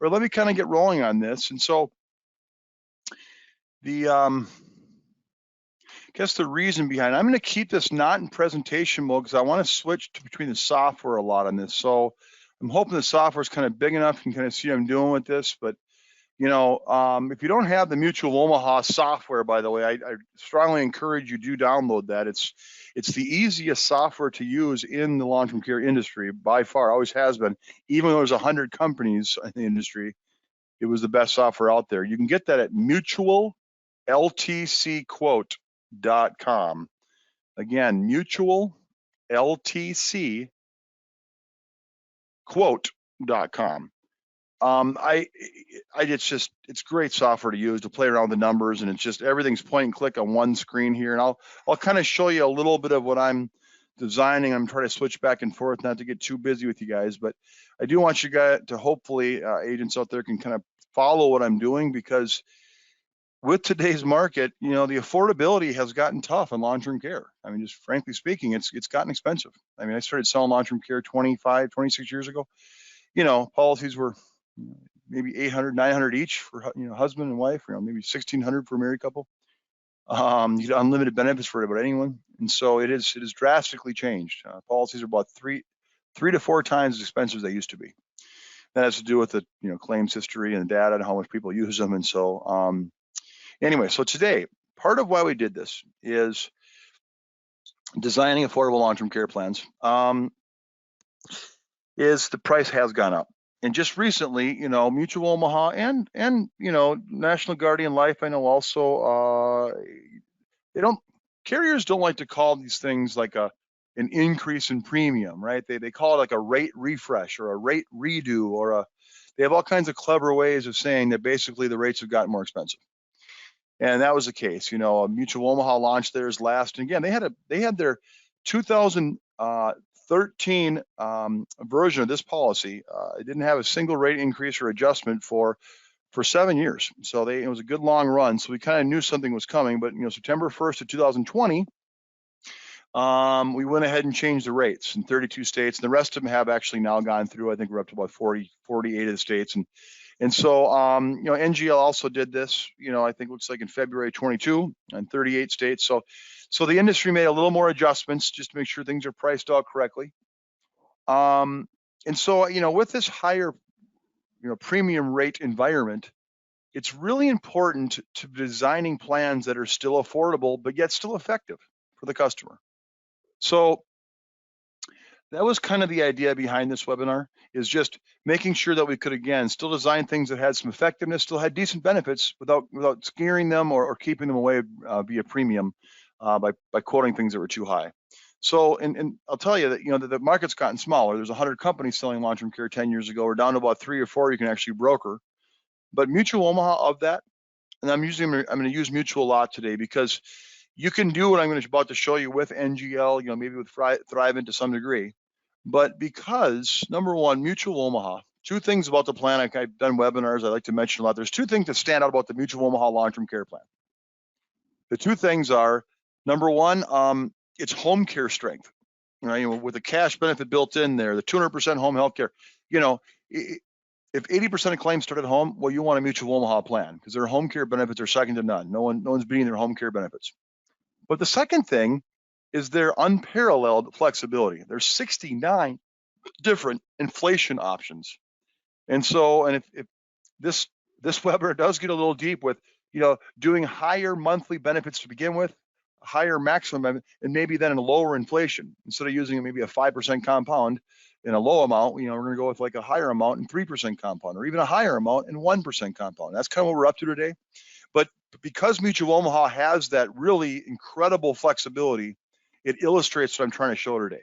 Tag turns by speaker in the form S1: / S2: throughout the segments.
S1: let me kind of get rolling on this. And so the I guess the reason behind, I'm going to keep this not in presentation mode because I want to switch between the software a lot on this. So I'm hoping the software is kind of big enough you can kind of see what I'm doing with this. But you know, if you don't have the Mutual Omaha software, by the way, I strongly encourage you to download that. It's the easiest software to use in the long-term care industry by far, always has been. Even though there's 100 companies in the industry, it was the best software out there. You can get that at mutualltcquote.com. Again, mutualltcquote.com. It's great software to use to play around with the numbers, and it's just everything's point and click on one screen here. And I'll kind of show you a little bit of what I'm designing. I'm trying to switch back and forth, not to get too busy with you guys, but I do want you guys to hopefully agents out there can kind of follow what I'm doing, because with today's market, you know, the affordability has gotten tough in long-term care. I mean, just frankly speaking, it's gotten expensive. I mean, I started selling long-term care 26 years ago. You know, policies were maybe 800, 900 each for, you know, husband and wife, you know, maybe 1,600 for a married couple. You get unlimited benefits for about anyone. And so it is drastically changed. Policies are about three to four times as expensive as they used to be. That has to do with the, you know, claims history and data and how much people use them. And so anyway, so today, part of why we did this is designing affordable long-term care plans. Is the price has gone up. And just recently, you know, Mutual Omaha and you know, National Guardian Life, I know also, carriers don't like to call these things like an increase in premium, right? They call it like a rate refresh or a rate redo, or they have all kinds of clever ways of saying that basically the rates have gotten more expensive. And that was the case. You know, Mutual Omaha launched theirs last, and again, they had their 2013 version of this policy. It didn't have a single rate increase or adjustment for 7 years. So it was a good long run. So we kind of knew something was coming. But you know, September 1st of 2020, we went ahead and changed the rates in 32 states, and the rest of them have actually now gone through. I think we're up to about 48 of the states, and so you know, NGL also did this. You know, I think it looks like in February 22 in 38 states. So the industry made a little more adjustments just to make sure things are priced out correctly. And so, you know, with this higher, you know, premium rate environment, it's really important to designing plans that are still affordable, but yet still effective for the customer. So that was kind of the idea behind this webinar, is just making sure that we could, again, still design things that had some effectiveness, still had decent benefits without scaring them or keeping them away via premium by quoting things that were too high. So, and I'll tell you that, you know, the market's gotten smaller. There's 100 companies selling long-term care 10 years ago. We're down to about 3 or 4 you can actually broker. But Mutual Omaha, of that, and I'm going to use Mutual a lot today, because you can do what I'm about to show you with NGL, you know, maybe with Thrivent to some degree. But because, number one, Mutual Omaha, two things about the plan. I've done webinars I like to mention a lot. There's two things that stand out about the Mutual Omaha long-term care plan. The two things are, number one, it's home care strength, right? You know, with the cash benefit built in there, the 200% home health care. You know, if 80% of claims start at home, well, you want a Mutual Omaha plan, because their home care benefits are second to none. No one's beating their home care benefits. But the second thing is their unparalleled flexibility. There's 69 different inflation options. And so, and if this webinar does get a little deep with, you know, doing higher monthly benefits to begin with, higher maximum, and maybe then a lower inflation, instead of using maybe a 5% compound in a low amount, you know, we're going to go with like a higher amount and 3% compound, or even a higher amount and 1% compound. That's kind of what we're up to today. But because Mutual Omaha has that really incredible flexibility, it illustrates what I'm trying to show today.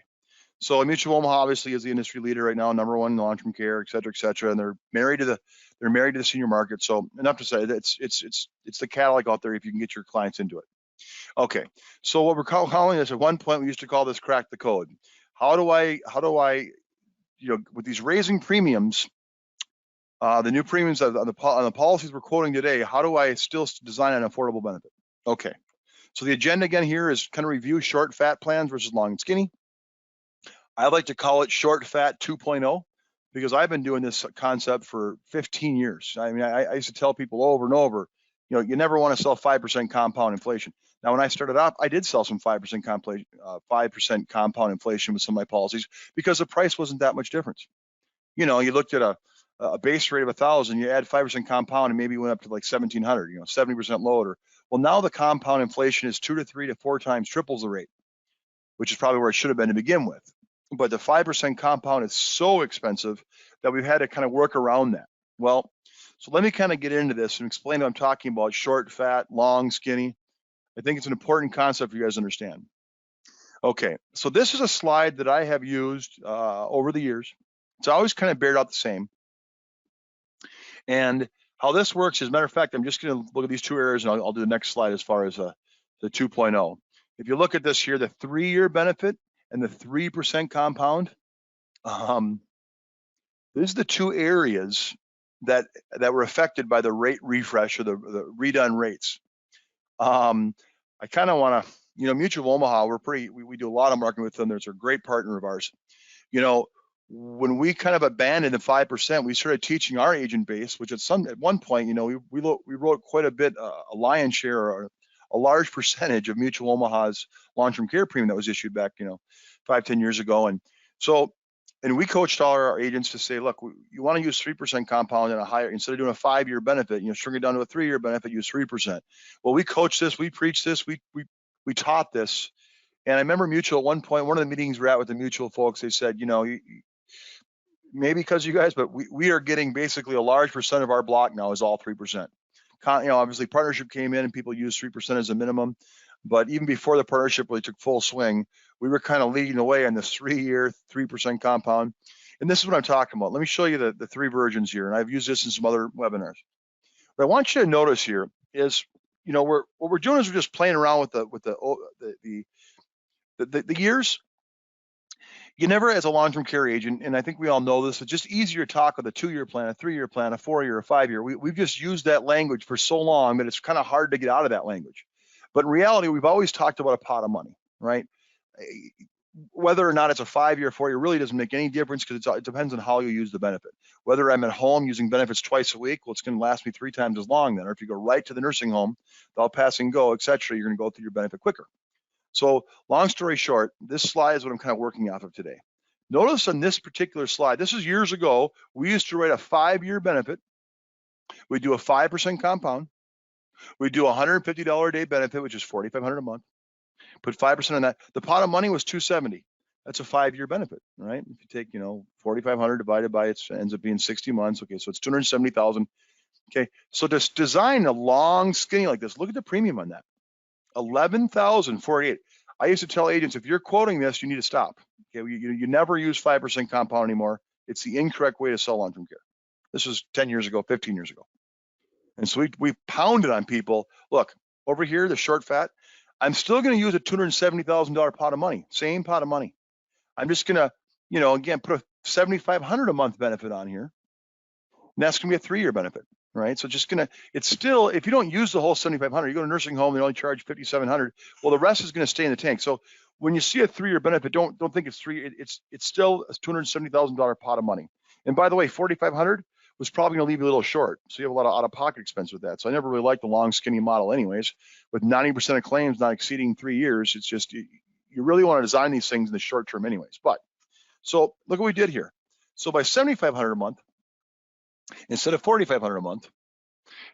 S1: So Mutual Omaha obviously is the industry leader right now, number one in long-term care, et cetera, and they're married to the senior market. So enough to say that it's the Cadillac out there if you can get your clients into it. Okay, so what we're calling this, at one point we used to call this crack the code. How do I, you know, with these raising premiums, the new premiums on the policies we're quoting today, how do I still design an affordable benefit? Okay, so the agenda again here is kind of review short fat plans versus long and skinny. I like to call it short fat 2.0. because I've been doing this concept for 15 years. I mean, I used to tell people over and over, you never want to sell 5% compound inflation. Now, when I started off, I did sell some 5% compound inflation with some of my policies because the price wasn't that much difference. You looked at a base rate of 1,000, you add 5% compound and maybe went up to like 1,700, 70% lower. Well, now the compound inflation is 2 to 3 to 4 times triples the rate, which is probably where it should have been to begin with. But the 5% compound is so expensive that we've had to kind of work around that. Well, so let me kind of get into this and explain what I'm talking about: short, fat, long, skinny. I think it's an important concept for you guys to understand. Okay, so this is a slide that I have used over the years. It's always kind of bared out the same. And how this works, as a matter of fact, I'm just going to look at these two areas, and I'll do the next slide as far as the 2.0. If you look at this here, the 3-year benefit and the 3% compound, these are the two areas that were affected by the rate refresh or the redone rates. I kind of want to, Mutual of Omaha, we do a lot of marketing with them. There's a great partner of ours. When we kind of abandoned the 5%, we started teaching our agent base, which at one point, we wrote quite a bit, a lion's share or a large percentage of Mutual Omaha's long-term care premium that was issued back, 5-10 years ago. And so, we coached all our agents to say, look, you want to use 3% compound and a higher, instead of doing a 5-year benefit, shrink it down to a 3-year benefit, use 3%. Well, we coached this, we preached this, we taught this. And I remember Mutual at one point, one of the meetings we're at with the Mutual folks, they said, maybe because you guys, but we are getting basically a large percent of our block now is all 3%. Obviously partnership came in and people used 3% as a minimum, but even before the partnership really took full swing, we were kind of leading the way on this 3-year 3% compound. And this is what I'm talking about. Let me show you the 3 versions here. And I've used this in some other webinars. What I want you to notice here is, what we're doing is we're just playing around with the years. You never, as a long-term care agent, and I think we all know this, it's just easier to talk with a 2-year plan, a 3-year plan, a 4-year, a 5-year. We've just used that language for so long that it's kind of hard to get out of that language. But in reality, we've always talked about a pot of money, right? Whether or not it's a 5-year, 4-year really doesn't make any difference because it depends on how you use the benefit. Whether I'm at home using benefits twice a week, well, it's going to last me 3 times as long then. Or if you go right to the nursing home, without pass and go, et cetera, you're going to go through your benefit quicker. So long story short, this slide is what I'm kind of working off of today. Notice on this particular slide, this is years ago, we used to write a 5-year benefit. We do a 5% compound. We do a $150 a day benefit, which is $4,500 a month. Put 5% on that. The pot of money was $270. That's a 5-year benefit, right? If you take, $4,500 divided by it ends up being 60 months. Okay, so it's $270,000. Okay, so to design a long skinny like this, look at the premium on that. $11,048. I used to tell agents, if you're quoting this, you need to stop. Okay, you never use 5% compound anymore. It's the incorrect way to sell long-term care. This was 10 years ago, 15 years ago. And so we pounded on people. Look, over here, the short fat, I'm still going to use a $270,000 pot of money, same pot of money. I'm just going to, again, put a $7,500 a month benefit on here. And that's going to be a 3-year benefit. Right, so it's still, if you don't use the whole $7,500, you go to a nursing home, they only charge $5,700. Well, the rest is going to stay in the tank. So when you see a 3-year benefit, don't think it's 3. It's still a $270,000 pot of money. And by the way, $4,500 was probably going to leave you a little short. So you have a lot of out-of-pocket expense with that. So I never really liked the long, skinny model, anyways. With 90% of claims not exceeding 3 years, it's just you really want to design these things in the short term, anyways. But so look what we did here. So by $7,500 a month, instead of $4,500 a month,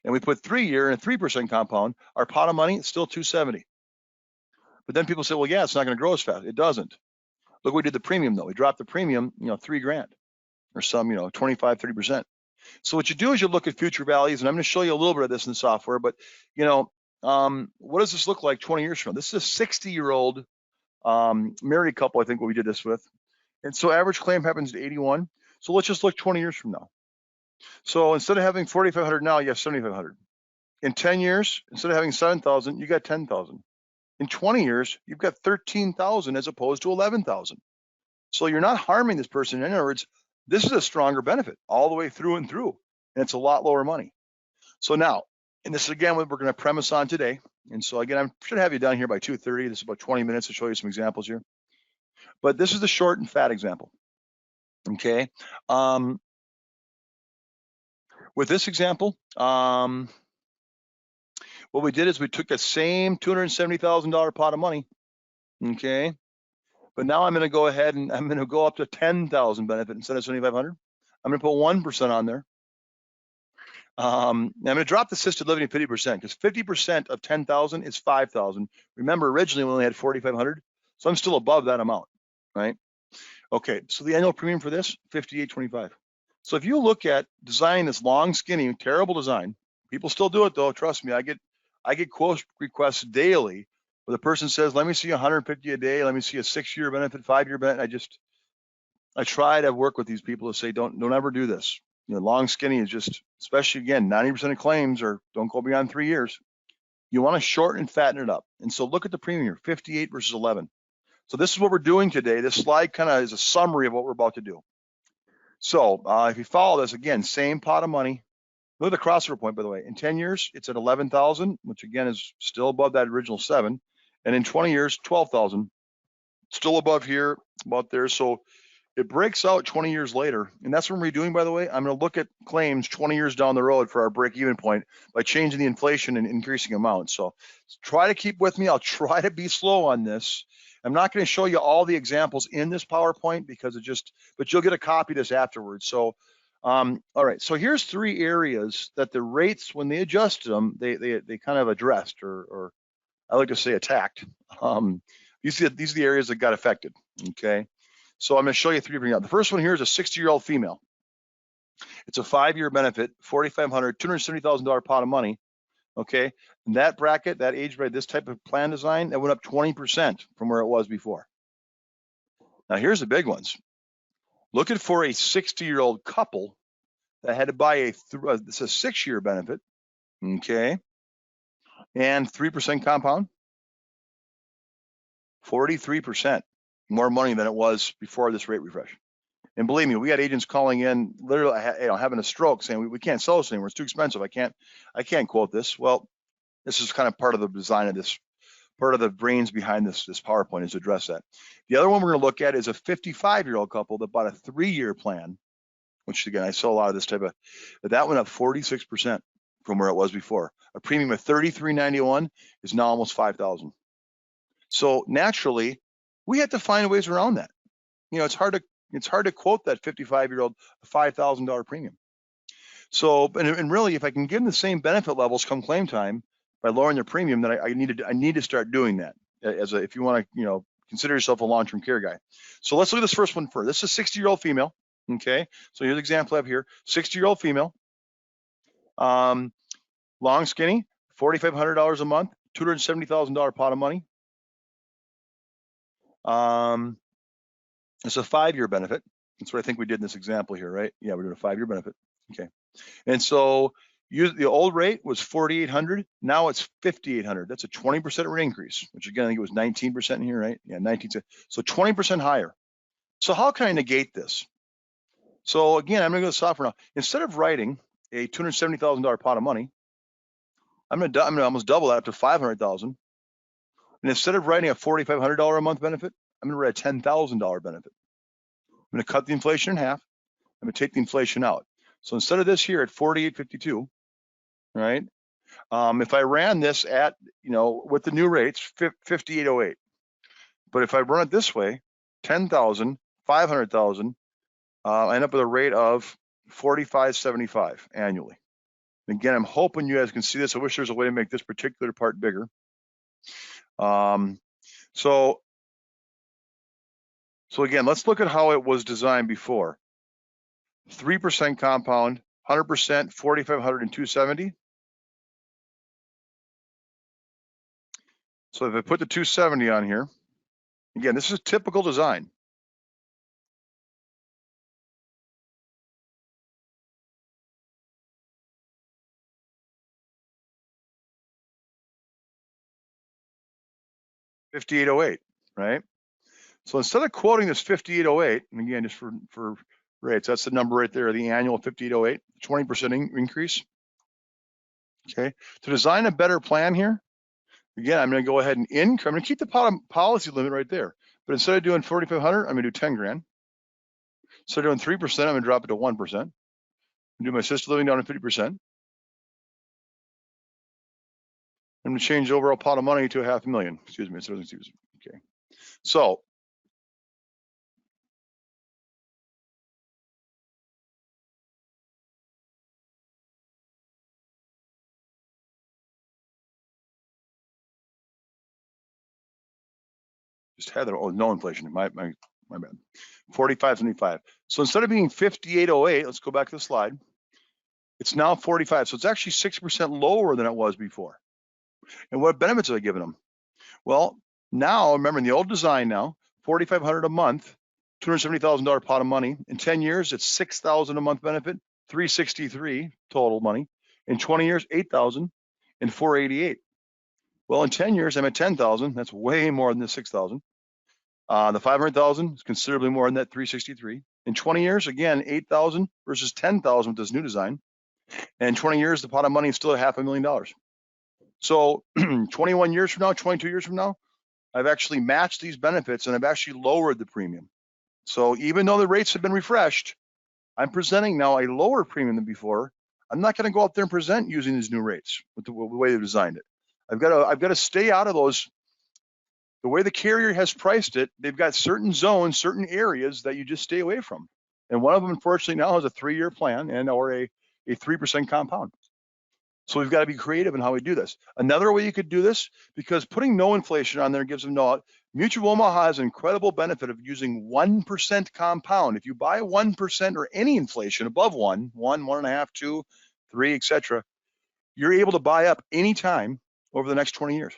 S1: and we put 3-year and a 3% compound, our pot of money is still $270. But then people say, well, yeah, it's not going to grow as fast. It doesn't. Look, we did the premium though. We dropped the premium, $3,000 or some, 25, 30%. So what you do is you look at future values, and I'm going to show you a little bit of this in the software. But what does this look like 20 years from now? This is a 60-year-old married couple, I think, what we did this with. And so average claim happens at 81. So let's just look 20 years from now. So instead of having 4,500 now, you have 7,500. In 10 years, instead of having 7,000, you got 10,000. In 20 years, you've got 13,000 as opposed to 11,000. So you're not harming this person. In other words, this is a stronger benefit all the way through and through, and it's a lot lower money. So now, and this is again what we're going to premise on today. And so again, I should have you down here by 2:30. This is about 20 minutes to show you some examples here. But this is the short and fat example. Okay. With this example, what we did is we took that same $270,000 pot of money, okay, but now I'm going to go ahead and I'm going to go up to 10,000 benefit instead of 7,500. I'm going to put 1% on there. I'm going to drop the assisted living to 50% because 50% of 10,000 is 5,000. Remember, originally we only had 4,500, so I'm still above that amount, right? Okay, so the annual premium for this, $58.25. So if you look at designing this long, skinny, terrible design, people still do it though. Trust me, I get quote requests daily where the person says, "Let me see 150 a day. Let me see a 6-year benefit, 5-year benefit." I try to work with these people to say, don't ever do this. Long, skinny is just, especially again, 90% of claims are don't go beyond 3 years. You want to shorten and fatten it up. And so look at the premium here, 58 versus 11. So this is what we're doing today. This slide kind of is a summary of what we're about to do. So if you follow this, again, same pot of money. Look at the crossover point, by the way. In 10 years, it's at 11,000, which again is still above that original 7. And in 20 years, 12,000, still above here, about there. So it breaks out 20 years later. And that's what we're doing, by the way. I'm going to look at claims 20 years down the road for our break-even point by changing the inflation and increasing amounts. So try to keep with me. I'll try to be slow on this. I'm not going to show you all the examples in this PowerPoint because but you'll get a copy of this afterwards. So, all right. So here's 3 areas that the rates, when they adjusted them, they kind of addressed, or I like to say attacked. These are the areas that got affected. Okay. So I'm going to show you 3 different. The first one here is a 60-year-old female. It's a 5-year benefit, $4,500, $270,000 pot of money. Okay, and that bracket, that age bracket, this type of plan design, that went up 20% from where it was before. Now here's the big ones. Looking for a 60-year-old couple that had to buy it's a 6-year benefit. Okay, and 3% compound, 43% more money than it was before this rate refresh. And believe me, we had agents calling in, literally, having a stroke, saying we can't sell this anymore. It's too expensive. I can't quote this. Well, this is kind of part of the design of this. Part of the brains behind this PowerPoint is to address that. The other one we're going to look at is a 55-year-old couple that bought a 3-year plan, which again I saw a lot of this type of. But that went up 46% from where it was before. A premium of $33.91 is now almost $5,000. So naturally, we had to find ways around that. It's hard to quote that 55-year-old $5,000 premium. So, and really, if I can give them the same benefit levels come claim time by lowering their premium, then I need to start doing that if you want to, consider yourself a long-term care guy. So let's look at this first one first. This is a 60-year-old female. Okay, so here's the example I have here: 60-year-old female, long, skinny, $4,500 a month, $270,000 pot of money. It's a 5-year benefit. That's what I think we did in this example here, right? Yeah, we're doing a 5-year benefit. Okay, and so the old rate was $4,800. Now it's $5,800. That's a 20% rate increase, which again I think it was 19% in here, right? Yeah, 19%. So 20% higher. So how can I negate this? So again, I'm going to go to software now. Instead of writing a $270,000 pot of money, I'm going to almost double that up to $500,000. And instead of writing a $4,500 a month benefit, I'm going to write a $10,000 benefit. I'm going to cut the inflation in half. I'm going to take the inflation out. So instead of this here at 48.52, right? If I ran this at, with the new rates, 58.08. But if I run it this way, 10,000, 500,000, I end up with a rate of 45.75 annually. And again, I'm hoping you guys can see this. I wish there was a way to make this particular part bigger. So again, let's look at how it was designed before. 3% compound, 100%, 4,500 and 270. So if I put the 270 on here, again, this is a typical design. $58.08, right? So instead of quoting this 58.08, and again, just for rates, that's the number right there, the annual 58.08, 20% increase. Okay, to design a better plan here, again, I'm going to go ahead and I'm going to keep the policy limit right there, but instead of doing 4,500, I'm going to do 10 grand. So doing 3%, I'm gonna drop it to 1%. Do my assisted living down to 50%. I'm gonna change the overall pot of money to $500,000. Excuse me. Okay. So just had that. Oh, no inflation. My bad. 45.75. So instead of being 58.08, let's go back to the slide. It's now 45. So it's actually 6% lower than it was before. And what benefits have I given them? Well, now remember in the old design now, $4,500 a month, $270,000 pot of money. In 10 years, it's $6,000 a month benefit, $363 total money. In 20 years, $8,000 and $488. Well, in 10 years, I'm at $10,000. That's way more than the $6,000. The $500,000 is considerably more than that $363. In 20 years, again, $8,000 versus $10,000 with this new design. And in 20 years, the pot of money is still at $500,000. So 21 years from now, 22 years from now, I've actually matched these benefits and I've actually lowered the premium. So even though the rates have been refreshed, I'm presenting now a lower premium than before. I'm not going to go out there and present using these new rates with the way they've designed it. I've got to stay out of those. The way the carrier has priced it, they've got certain zones, certain areas that you just stay away from. And one of them, unfortunately, now has a 3-year plan and or a 3% compound. So we've got to be creative in how we do this. Another way you could do this, because putting no inflation on there gives them no. Mutual Omaha has an incredible benefit of using 1% compound. If you buy 1% or any inflation above 1, 1.5, 2, 3, etc., you're able to buy up anytime over the next 20 years.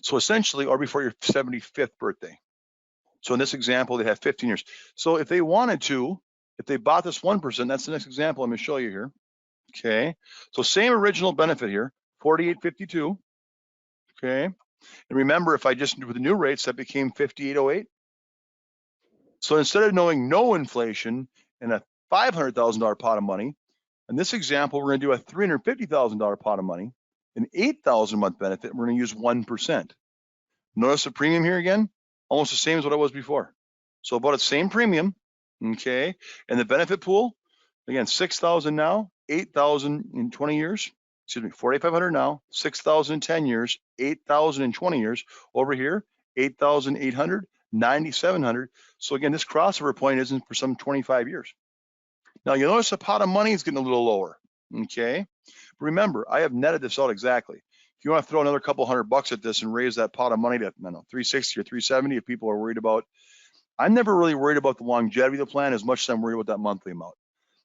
S1: So essentially, or before your 75th birthday. So in this example, they have 15 years. So if they wanted to, if they bought this 1%, that's the next example I'm going to show you here. Okay, so same original benefit here, 48.52. Okay, and remember, if I just do the new rates, that became 58.08. So instead of knowing no inflation and a $500,000 pot of money, in this example, we're going to do a $350,000 pot of money, an $8,000 a month benefit. We're going to use 1%. Notice the premium here again, almost the same as what it was before. So about the same premium. Okay, and the benefit pool, again, 6,000 now, 8,000 in 20 years. Excuse me, 4,500 now, 6,000 in 10 years, 8,000 in 20 years. Over here, 8,800, 9,700. So again, this crossover point isn't for some 25 years. Now you notice the pot of money is getting a little lower. Okay, but remember, I have netted this out exactly. If you want to throw another couple $100 at this and raise that pot of money to, I don't know, 360 or 370, if people are worried about, I'm never really worried about the longevity of the plan as much as I'm worried about that monthly amount.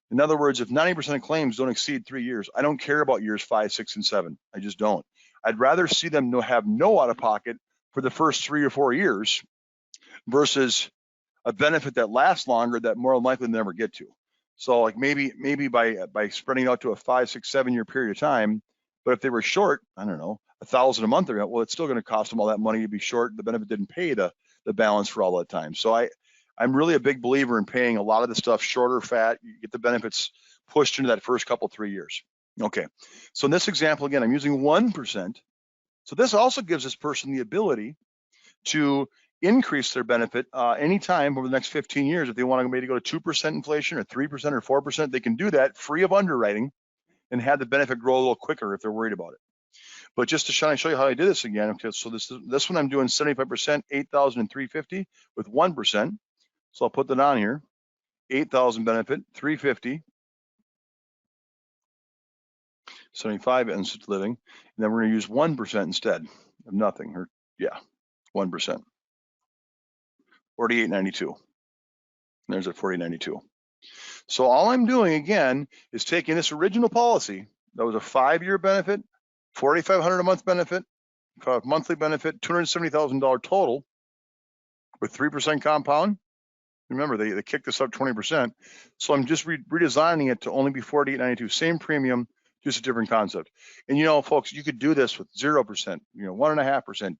S1: In other words, if 90% of claims don't exceed 3 years, I don't care about years 5, 6, and 7. I just don't. I'd rather see them have no out-of-pocket for the first 3 or 4 years versus a benefit that lasts longer that more likely never get to. So like maybe by spreading out to a 5, 6, 7 year period of time, but if they were short, I don't know, $1,000 a month, well, it's still going to cost them all that money to be short. The benefit didn't pay the balance for all that time. So I'm really a big believer in paying a lot of the stuff shorter, fat. You get the benefits pushed into that first couple, 3 years. Okay, so in this example, again, I'm using 1%. So this also gives this person the ability to increase their benefit anytime over the next 15 years. If they want to maybe go to 2% inflation or 3% or 4%, they can do that free of underwriting and have the benefit grow a little quicker if they're worried about it. But just to show you how I did this again, okay, so this one I'm doing 75%, 8,350 with 1%. So I'll put that on here, 8,000 benefit, 350, 75 instant living, and then we're going to use 1% instead of nothing, or yeah, 1%, 48.92. There's a 48.92. So all I'm doing again is taking this original policy that was a 5-year benefit, $4,500 a month benefit, monthly benefit, $270,000 total with 3% compound. Remember, they kicked this up 20%. So I'm just redesigning it to only be 48.92, same premium, just a different concept. And you know, folks, you could do this with 0%, 1.5%,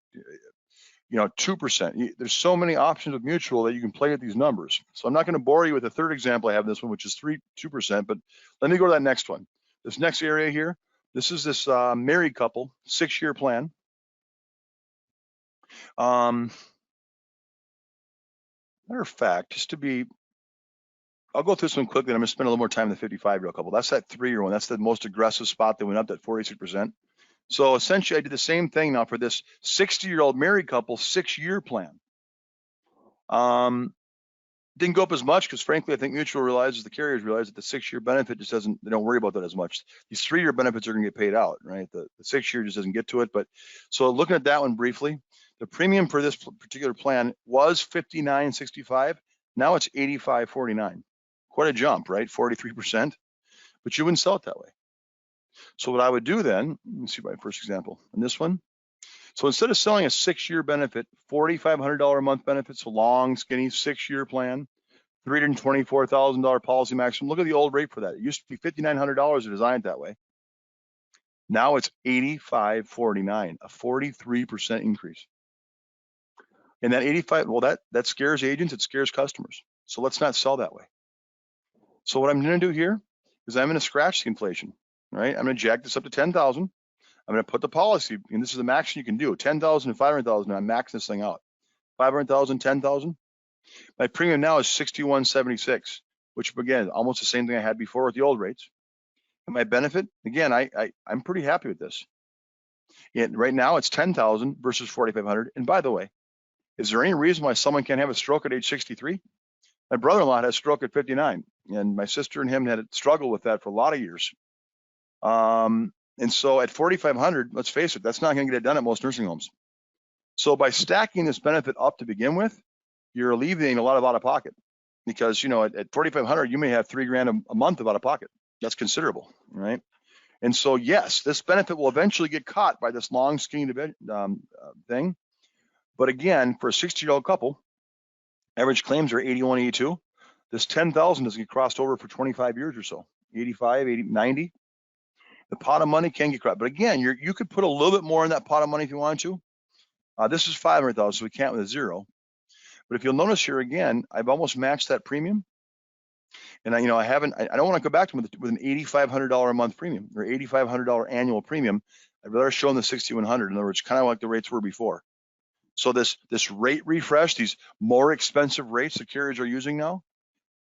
S1: 2%. There's so many options of mutual that you can play with these numbers. So I'm not going to bore you with the third example I have in this one, which is 2%, but let me go to that next one. This next area here, this is this married couple, 6-year plan. Matter of fact, just to be I'll go through some quickly. I'm going to spend a little more time on the 55-year-old couple. That's that 3-year one. That's the most aggressive spot that went up, that 46%. So essentially, I did the same thing now for this 60-year-old married couple, 6-year plan. Didn't go up as much because, frankly, I think Mutual realizes, the carriers realize that the 6-year benefit just doesn't, they don't worry about that as much. These 3-year benefits are going to get paid out, right? The 6-year just doesn't get to it. But so looking at that one briefly, the premium for this particular plan was $59.65. Now it's $85.49. Quite a jump, right? 43%. But you wouldn't sell it that way. So what I would do then, let me see my first example in this one. So instead of selling a 6-year benefit, $4,500 a month benefits, a long, skinny 6-year plan, $324,000 policy maximum. Look at the old rate for that. It used to be $5,900 to design it that way. Now it's $85.49, a 43% increase. And that 85, well, that scares agents, it scares customers. So let's not sell that way. So what I'm going to do here is I'm going to scratch the inflation, right? I'm going to jack this up to 10,000. I'm going to put the policy, and this is the max you can do, 10,000 and 500,000. I'm maxing this thing out. 500,000, 10,000. My premium now is $61.76, which again, almost the same thing I had before with the old rates. And my benefit, again, I'm pretty happy with this. Right now it's 10,000 versus 4,500. And by the way, is there any reason why someone can't have a stroke at age 63? My brother-in-law had a stroke at 59, and my sister and him had struggled with that for a lot of years. And so at 4,500, let's face it, that's not going to get it done at most nursing homes. So by stacking this benefit up to begin with, you're alleviating a lot of out of pocket, because at 4,500, you may have $3,000 a month of out of pocket. That's considerable, right? And so yes, this benefit will eventually get caught by this long skinny thing. But again, for a 60-year-old couple, average claims are 81, 82. This 10,000 doesn't get crossed over for 25 years or so, 85, 80, 90. The pot of money can get crossed. But again, you could put a little bit more in that pot of money if you want to. This is 500,000, so we can't with a zero. But if you'll notice here again, I've almost matched that premium. And I don't want to go back to them with an $8,500 a month premium or $8,500 annual premium. I'd rather show them the 6,100. In other words, kind of like the rates were before. So this rate refresh, these more expensive rates the carriers are using now,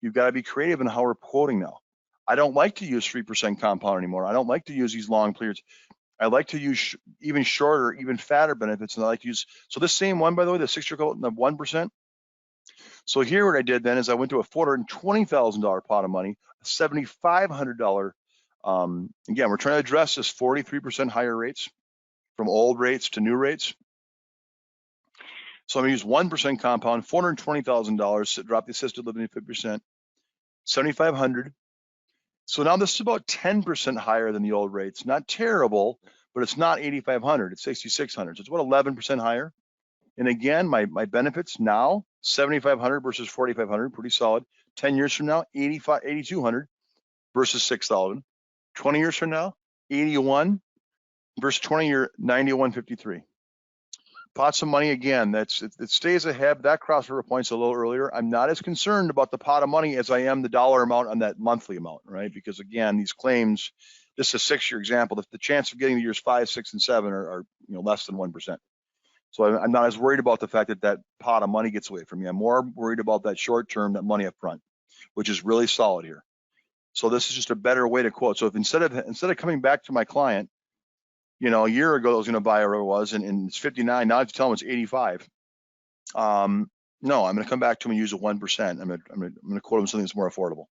S1: you've got to be creative in how we're quoting now. I don't like to use 3% compound anymore. I don't like to use these long periods. I like to use even shorter, even fatter benefits. And I like to use, so this same one, by the way, the 6-year cohort, the 1%. So here what I did then is I went to a $420,000 pot of money, a $7,500. Again, we're trying to address this 43% higher rates from old rates to new rates. So I'm gonna use 1% compound, $420,000 to drop the assisted living to 50%, $7,500. So now this is about 10% higher than the old rates. Not terrible, but it's not 8,500, it's 6,600. So it's about 11% higher. And again, my benefits now, 7,500 versus 4,500, pretty solid. 10 years from now, 8,200 versus 6,000. 20 years from now, 81 versus 20-year, 91.53. Pots of money, again, it stays ahead. That crossover point's a little earlier. I'm not as concerned about the pot of money as I am the dollar amount on that monthly amount, right? Because again, these claims, this is a 6-year example, the chance of getting the years 5, 6, and 7 are less than 1%. So I'm not as worried about the fact that pot of money gets away from me. I'm more worried about that short term, that money up front, which is really solid here. So this is just a better way to quote. So if instead of coming back to my client, a year ago I was going to buy whatever it was, and it's 59. Now I have to tell them it's 85. No, I'm going to come back to them and use a 1%. I'm going to quote them something that's more affordable.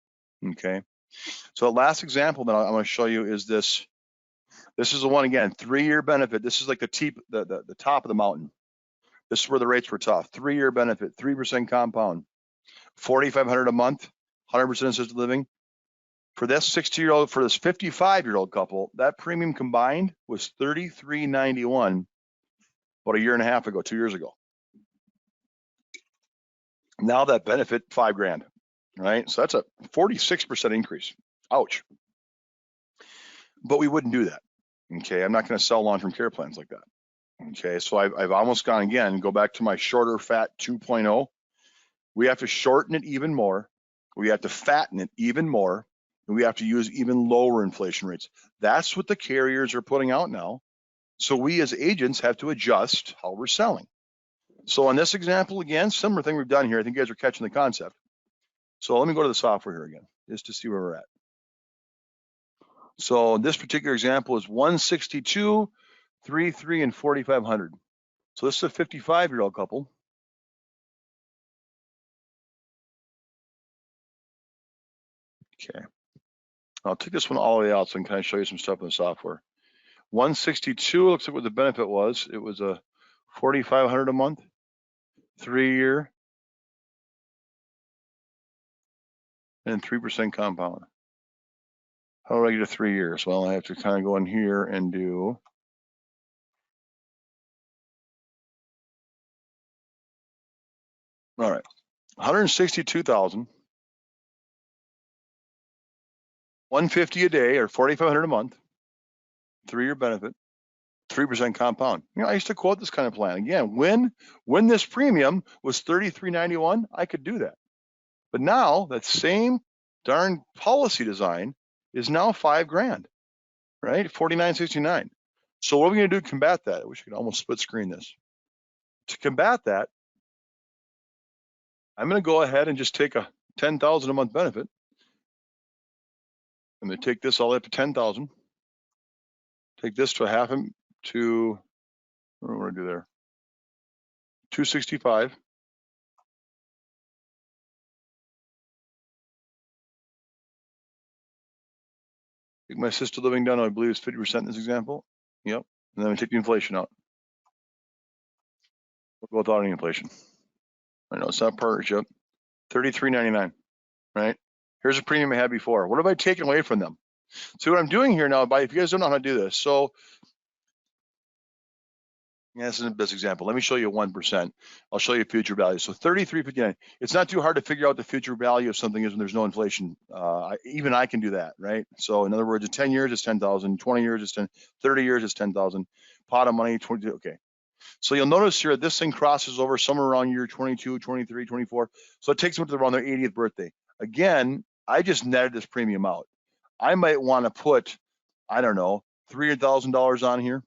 S1: Okay. So the last example that I'm going to show you is this. This is the one, again, 3-year benefit. This is like the top of the mountain. This is where the rates were tough. 3-year benefit, 3% compound, $4,500 a month, 100% assisted living. For this 60-year-old, for this 55-year-old couple, that premium combined was $33.91 about a year and a half ago, 2 years ago. Now that benefit, $5,000, right? So that's a 46% increase. Ouch. But we wouldn't do that. Okay, I'm not going to sell long-term care plans like that. Okay, so I've almost gone again, go back to my shorter fat 2.0. We have to shorten it even more. We have to fatten it even more. And we have to use even lower inflation rates. That's what the carriers are putting out now. So we as agents have to adjust how we're selling. So on this example, again, similar thing we've done here. I think you guys are catching the concept. So let me go to the software here again, just to see where we're at. So this particular example is 162, 33, and 4,500. So this is a 55-year-old couple. Okay. I'll take this one all the way out so I can kind of show you some stuff in the software. 162 looks like what the benefit was. It was a 4,500 a month, 3-year, and 3% compound. How do I get to 3 years? Well, I have to kind of go in here and do all right. 162,000, 150 a day, or 4,500 a month, 3-year benefit, 3% compound. You know, I used to quote this kind of plan. Again, when this premium was $33.91, I could do that. But now that same darn policy design is now $5,000, right? $49.69. So what are we going to do to combat that? I wish I could almost split screen this. To combat that, I'm going to go ahead and just take a $10,000 a month benefit. I'm going to take this all the way up to 10,000. Take this to what do I do there? 265. Take my assisted living down, I believe it's 50% in this example. Yep. And then I take the inflation out. We'll go without any inflation. I know it's not partnership. $33.99, right? Here's a premium I had before. What have I taken away from them? So what I'm doing here now, if you guys don't know how to do this, so yeah, this isn't the best example. Let me show you 1%. I'll show you future value. So 33.59. It's not too hard to figure out the future value of something is when there's no inflation. Even I can do that, right? So in other words, at 10 years, it's 10,000. 20 years, it's 10. 30 years, it's 10,000. Pot of money, 20. Okay. So you'll notice here, this thing crosses over somewhere around year 22, 23, 24. So it takes them to around their 80th birthday. Again, I just netted this premium out. I might want to put, I don't know, $300,000 on here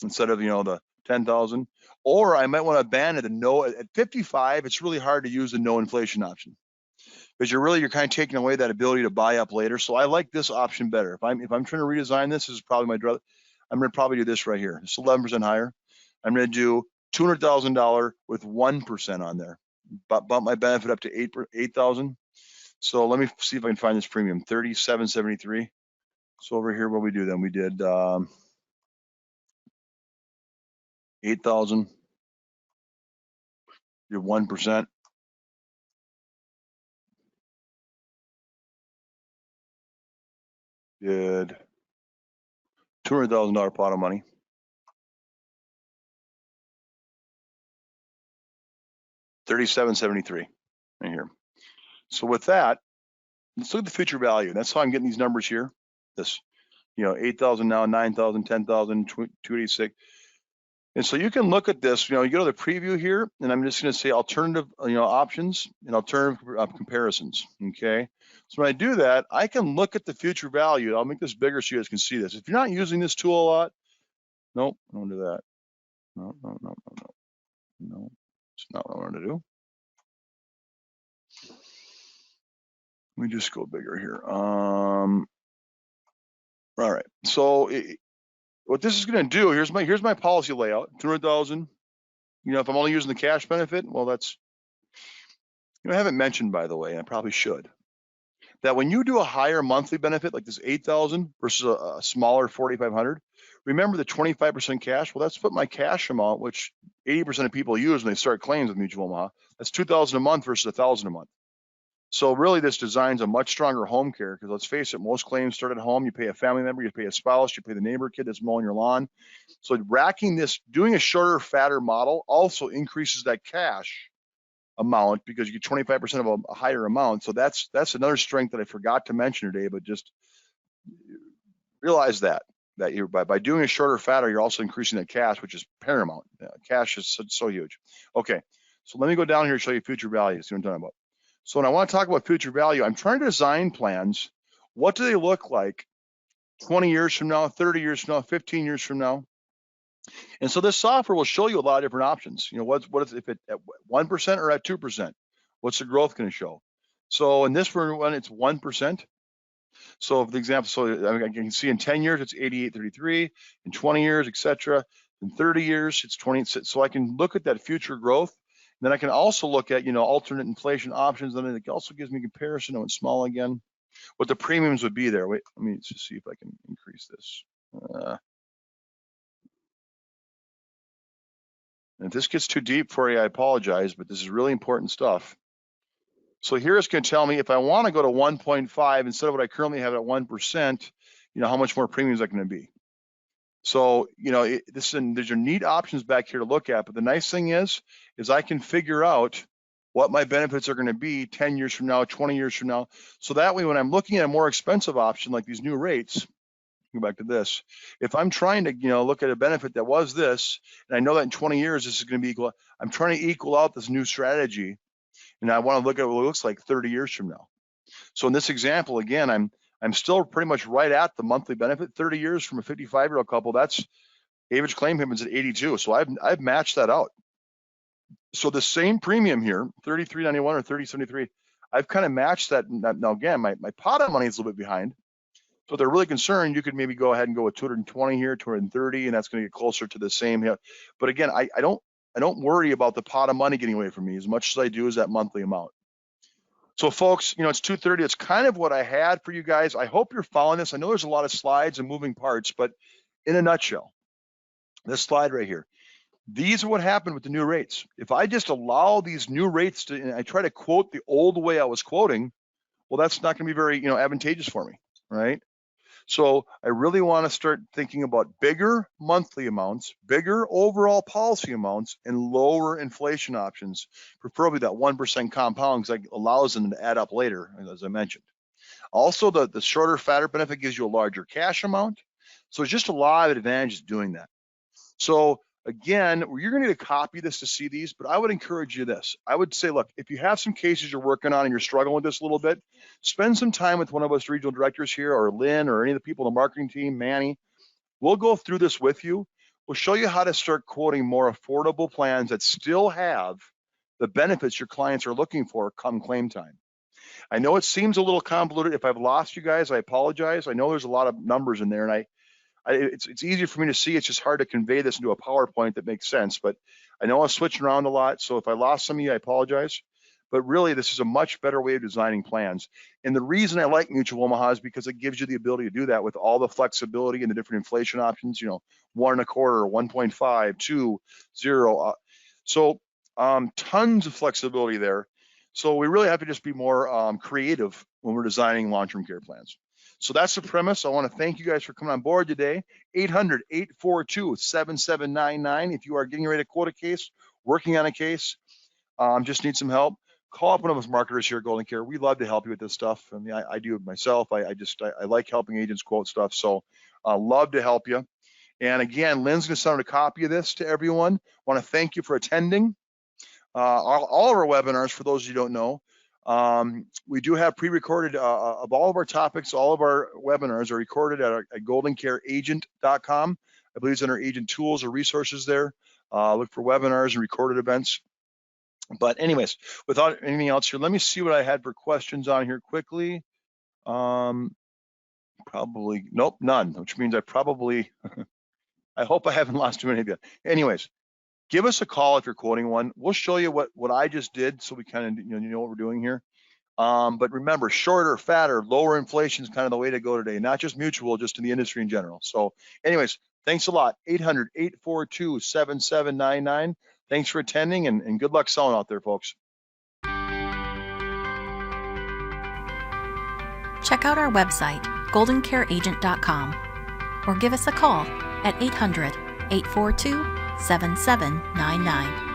S1: instead of, the 10,000, or I might want to abandon the no at 55. It's really hard to use the no inflation option because you're kind of taking away that ability to buy up later. So I like this option better. If I'm trying to redesign this is probably my drug. I'm going to probably do this right here. It's 11% higher. I'm going to do $200,000 with 1% on there. Bump my benefit up to 8,000. So let me see if I can find this premium, 37.73. So over here, what we do then? We did 8,000. Did 1%. Did $200,000 pot of money. $37.73 right here. So with that, let's look at the future value. That's how I'm getting these numbers here. This, 8,000 now, 9,000, 10,000, 286. And so you can look at this, you go to the preview here, and I'm just going to say alternative, options and alternative comparisons, okay? So when I do that, I can look at the future value. I'll make this bigger so you guys can see this. If you're not using this tool a lot, nope, I don't do that. No, it's not what I wanted to do. Let me just go bigger here. All right, so what this is going to do, here's my policy layout, 200,000. If I'm only using the cash benefit, well, that's, I haven't mentioned, by the way, and I probably should, that when you do a higher monthly benefit like this 8,000 versus a smaller 4,500, remember the 25% cash. Well, that's what my cash amount, which 80% of people use when they start claims with Mutual Omaha. That's 2,000 a month versus 1,000 a month. So really, this designs a much stronger home care because let's face it, most claims start at home. You pay a family member, you pay a spouse, you pay the neighbor kid that's mowing your lawn. So racking this, doing a shorter, fatter model also increases that cash amount because you get 25% of a higher amount. So that's another strength that I forgot to mention today, but just realize that you're by doing a shorter, fatter, you're also increasing that cash, which is paramount. Cash is so huge. Okay, so let me go down here and show you future values. See what I'm talking about. So when I want to talk about future value, I'm trying to design plans. What do they look like 20 years from now, 30 years from now, 15 years from now? And so this software will show you a lot of different options. What if it at 1% or at 2%? What's the growth going to show? So in this one, it's 1%. So if the example, so I can see in 10 years, it's 88.33, in 20 years, etc. In 30 years, it's 20. So I can look at that future growth. And then I can also look at, alternate inflation options. And it also gives me comparison. I went small again. What the premiums would be there. Wait, let me just see if I can increase this. And if this gets too deep for you, I apologize, but this is really important stuff. So here it's going to tell me if I want to go to 1.5 instead of what I currently have at 1%, how much more premiums are going to be. So, there's your neat options back here to look at. But the nice thing is I can figure out what my benefits are going to be 10 years from now, 20 years from now. So that way, when I'm looking at a more expensive option like these new rates, go back to this. If I'm trying to, look at a benefit that was this, and I know that in 20 years this is going to be equal, I'm trying to equal out this new strategy, and I want to look at what it looks like 30 years from now. So in this example, again, I'm still pretty much right at the monthly benefit. 30 years from a 55-year-old couple, that's average claim payments at 82. So I've matched that out. So the same premium here, 33.91 or 30.73, I've kind of matched that. Now again, my pot of money is a little bit behind. So if they're really concerned, you could maybe go ahead and go with 220 here, 230, and that's going to get closer to the same here. But again, I don't worry about the pot of money getting away from me as much as I do as that monthly amount. So folks, it's 2:30. It's kind of what I had for you guys. I hope you're following this. I know there's a lot of slides and moving parts, but in a nutshell, this slide right here, these are what happened with the new rates. If I just allow these new rates to, and I try to quote the old way I was quoting, well, that's not going to be very, advantageous for me, right? So I really want to start thinking about bigger monthly amounts, bigger overall policy amounts, and lower inflation options, preferably that 1% compound, because that allows them to add up later, as I mentioned. Also, the shorter, fatter benefit gives you a larger cash amount. So it's just a lot of advantages doing that. So again, you're going to need to copy this to see these, but I would encourage you this. I would say, look, if you have some cases you're working on and you're struggling with this a little bit, spend some time with one of us regional directors here, or Lynn, or any of the people in the marketing team, Manny. We'll go through this with you. We'll show you how to start quoting more affordable plans that still have the benefits your clients are looking for come claim time. I know it seems a little convoluted. If I've lost you guys, I apologize. I know there's a lot of numbers in there, and it's easier for me to see. It's just hard to convey this into a PowerPoint that makes sense. But I know I'm switching around a lot. So if I lost some of you, I apologize. But really, this is a much better way of designing plans. And the reason I like Mutual Omaha is because it gives you the ability to do that with all the flexibility and the different inflation options, 1.25, 1.5, 2, 0. So tons of flexibility there. So we really have to just be more creative when we're designing long-term care plans. So that's the premise. I want to thank you guys for coming on board today. 800-842-7799. If you are getting ready to quote a case, working on a case, just need some help, call up one of us marketers here at GoldenCare. We love to help you with this stuff. I mean, I do it myself. I like helping agents quote stuff. So I love to help you. And again, Lynn's going to send out a copy of this to everyone. I want to thank you for attending all of our webinars. For those of you who don't know, we do have pre-recorded of all of our topics. All of our webinars are recorded at GoldenCareAgent.com. I believe it's under agent tools or resources there. Look for webinars and recorded events. But anyways, without anything else here, let me see what I had for questions on here quickly. Probably, nope, none, which means I probably, I hope I haven't lost too many of you. Anyways, give us a call if you're quoting one. We'll show you what I just did, so we kind of you know what we're doing here. But remember, shorter, fatter, lower inflation is kind of the way to go today, not just Mutual, just in the industry in general. So anyways, thanks a lot. 800-842-7799. Thanks for attending, and good luck selling out there, folks.
S2: Check out our website, GoldenCareAgent.com, or give us a call at 800-842-7799.